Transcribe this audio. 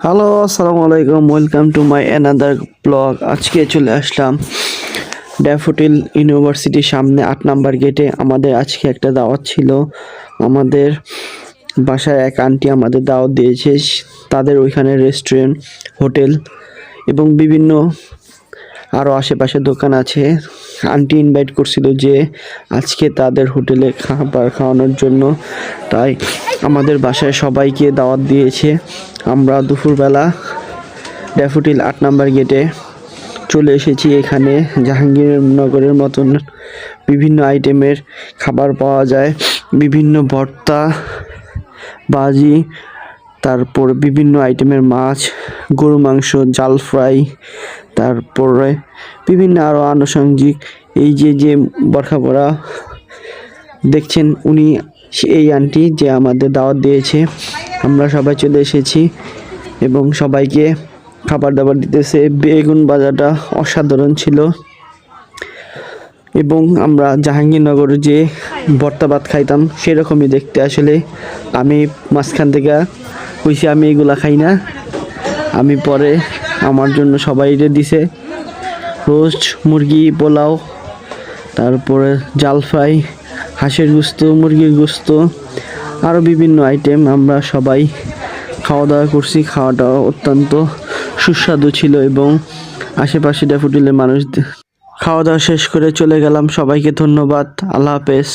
Hello, আসসালামু আলাইকুম। Welcome to my another blog. আজকে চলে আসলাম ড্যাফোডিল ইউনিভার্সিটির সামনে 8 নাম্বার গেটে। আমাদের আজকে একটা দাওয়াত ছিল। আমাদের বাসায় এক আন্টি আমাদের দাওয়াত দিয়েছে। তাদের ওইখানে রেস্টুরেন্ট, হোটেল এবং বিভিন্ন আরও আশেপাশে দোকান আছে। আন্টি ইনভাইট করছিল যে আজকে তাদের হোটেলে খাবার খাওয়ানোর জন্য, তাই আমাদের বাসায় সবাইকে দাওয়াত দিয়েছে। আমরা দুপুরবেলা ড্যাফোডিল 8 নাম্বার গেটে চলে এসেছি। এখানে জাহাঙ্গীরনগরের মতন বিভিন্ন আইটেমের খাবার পাওয়া যায়, বিভিন্ন ভর্তা, ভাজি, তারপর বিভিন্ন আইটেমের মাছ, গরু মাংস, জাল ফ্রাই, তারপরে বিভিন্ন আরও আনুষঙ্গিক। এই যে বরখা পরা দেখছেন, উনি এই আন্টি যে আমাদের দাওয়াত দিয়েছে। আমরা সবাই চলে এসেছি এবং সবাইকে খাবার দাবার দিতেছে। বেগুন ভাজাটা অসাধারণ ছিল এবং আমরা জাহাঙ্গীরনগরে যে ভর্তা ভাত খাইতাম সেরকমই দেখতে। আসলে আমি মাঝখান থেকে কইছি আমি এগুলা খাই না, আমি পরে আমার জন্য সবাই দিছে রোস্ট, মুরগি পোলাও, তারপরে জাল ফ্রাই, হাঁসের গোস্ত, মুরগির গোস্ত, আরও বিভিন্ন আইটেম। আমরা সবাই খাওয়া দাওয়া করছি। খাওয়াটা অত্যন্ত সুস্বাদু ছিল এবং আশেপাশে ড্যাফোডিলের মানুষ খাওয়া দাওয়া শেষ করে চলে গেলাম। সবাইকে ধন্যবাদ। আল্লাহ হাফেজ।